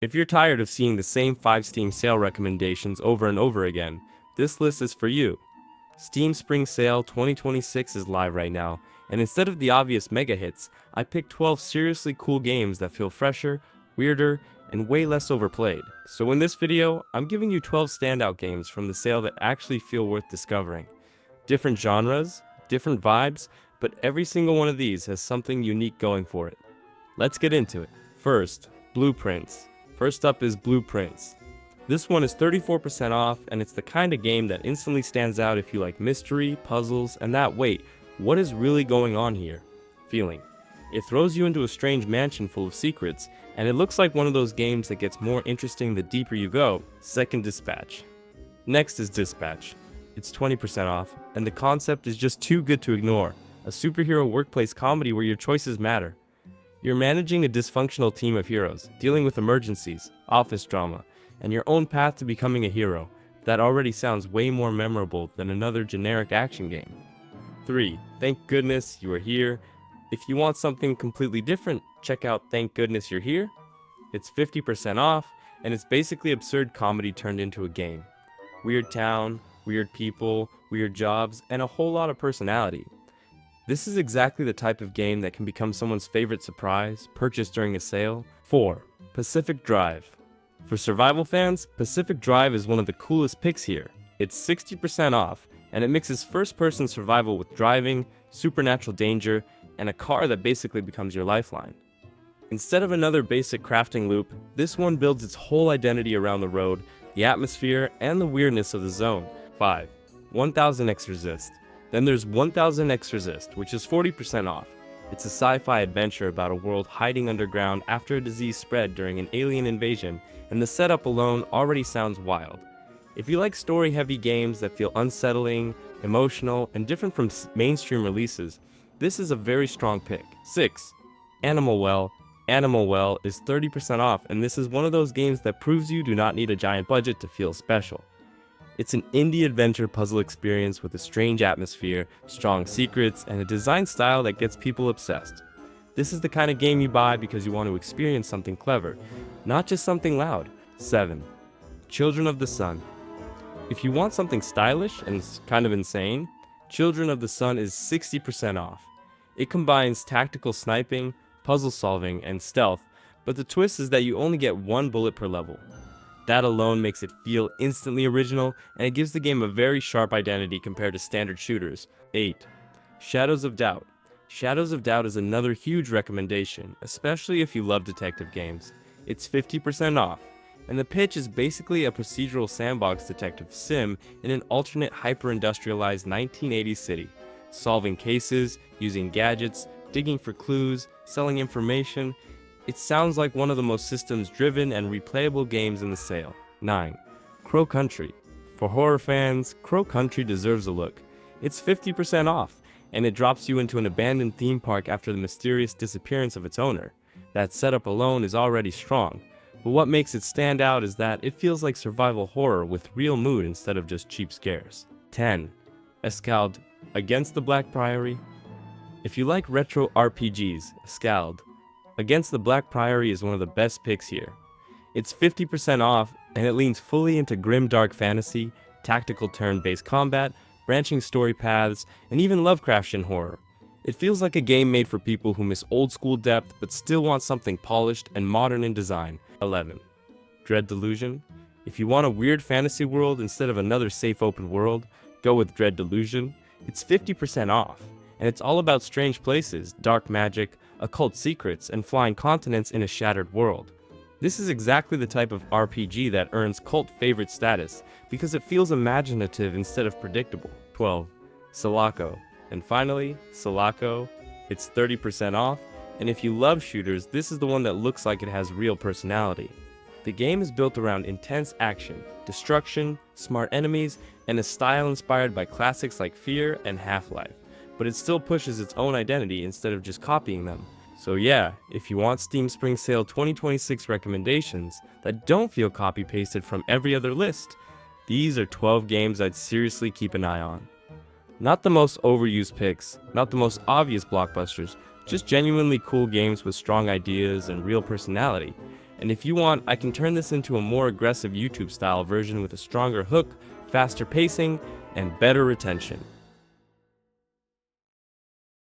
If you're tired of seeing the same 5 Steam sale recommendations over and over again, this list is for you. Steam Spring Sale 2026 is live right now, and instead of the obvious mega hits, I picked 12 seriously cool games that feel fresher, weirder, and way less overplayed. So in this video, I'm giving you 12 standout games from the sale that actually feel worth discovering. Different genres, different vibes, but every single one of these has something unique going for it. Let's get into it. First, Blueprints. First up is Blueprints. This one is 34% off, and it's the kind of game that instantly stands out if you like mystery, puzzles, and that wait, what is really going on here feeling. It throws you into a strange mansion full of secrets, and it looks like one of those games that gets more interesting the deeper you go. Second, Dispatch. Next is Dispatch. It's 20% off, and the concept is just too good to ignore. A superhero workplace comedy where your choices matter. You're managing a dysfunctional team of heroes, dealing with emergencies, office drama, and your own path to becoming a hero. That already sounds way more memorable than another generic action game. 3. Thank Goodness You Are Here. If you want something completely different, check out Thank Goodness You're Here. It's 50% off, and it's basically absurd comedy turned into a game. Weird town, weird people, weird jobs, and a whole lot of personality. This is exactly the type of game that can become someone's favorite surprise, purchased during a sale. 4. Pacific Drive. For survival fans, Pacific Drive is one of the coolest picks here. It's 60% off, and it mixes first-person survival with driving, supernatural danger, and a car that basically becomes your lifeline. Instead of another basic crafting loop, this one builds its whole identity around the road, the atmosphere, and the weirdness of the zone. 5. 1000x Resist. Then there's 1000x Resist, which is 40% off. It's a sci-fi adventure about a world hiding underground after a disease spread during an alien invasion, and the setup alone already sounds wild. If you like story-heavy games that feel unsettling, emotional, and different from mainstream releases, this is a very strong pick. 6. Animal Well. Animal Well is 30% off, and this is one of those games that proves you do not need a giant budget to feel special. It's an indie adventure puzzle experience with a strange atmosphere, strong secrets, and a design style that gets people obsessed. This is the kind of game you buy because you want to experience something clever, not just something loud. 7. Children of the Sun. If you want something stylish and kind of insane, Children of the Sun is 60% off. It combines tactical sniping, puzzle solving, and stealth, but the twist is that you only get one bullet per level. That alone makes it feel instantly original, and it gives the game a very sharp identity compared to standard shooters. 8. Shadows of Doubt. Shadows of Doubt is another huge recommendation, especially if you love detective games. It's 50% off, and the pitch is basically a procedural sandbox detective sim in an alternate hyper-industrialized 1980s city, solving cases, using gadgets, digging for clues, selling information. It sounds like one of the most systems-driven and replayable games in the sale. 9. Crow Country. For horror fans, Crow Country deserves a look. It's 50% off, and it drops you into an abandoned theme park after the mysterious disappearance of its owner. That setup alone is already strong, but what makes it stand out is that it feels like survival horror with real mood instead of just cheap scares. 10. SKALD. Against the Black Priory. If you like retro RPGs, SKALD. Against the Black Priory is one of the best picks here. It's 50% off, and it leans fully into grim dark fantasy, tactical turn-based combat, branching story paths, and even Lovecraftian horror. It feels like a game made for people who miss old-school depth but still want something polished and modern in design. 11. Dread Delusion. If you want a weird fantasy world instead of another safe open world, go with Dread Delusion. It's 50% off, and it's all about strange places, dark magic, occult secrets, and flying continents in a shattered world. This is exactly the type of RPG that earns cult favorite status because it feels imaginative instead of predictable. 12. Selaco. And finally, Selaco. It's 30% off, and if you love shooters, this is the one that looks like it has real personality. The game is built around intense action, destruction, smart enemies, and a style inspired by classics like Fear and Half-Life, but it still pushes its own identity instead of just copying them. So yeah, if you want Steam Spring Sale 2026 recommendations that don't feel copy-pasted from every other list, these are 12 games I'd seriously keep an eye on. Not the most overused picks, not the most obvious blockbusters, just genuinely cool games with strong ideas and real personality. and if you want, I can turn this into a more aggressive YouTube style version with a stronger hook, faster pacing, and better retention.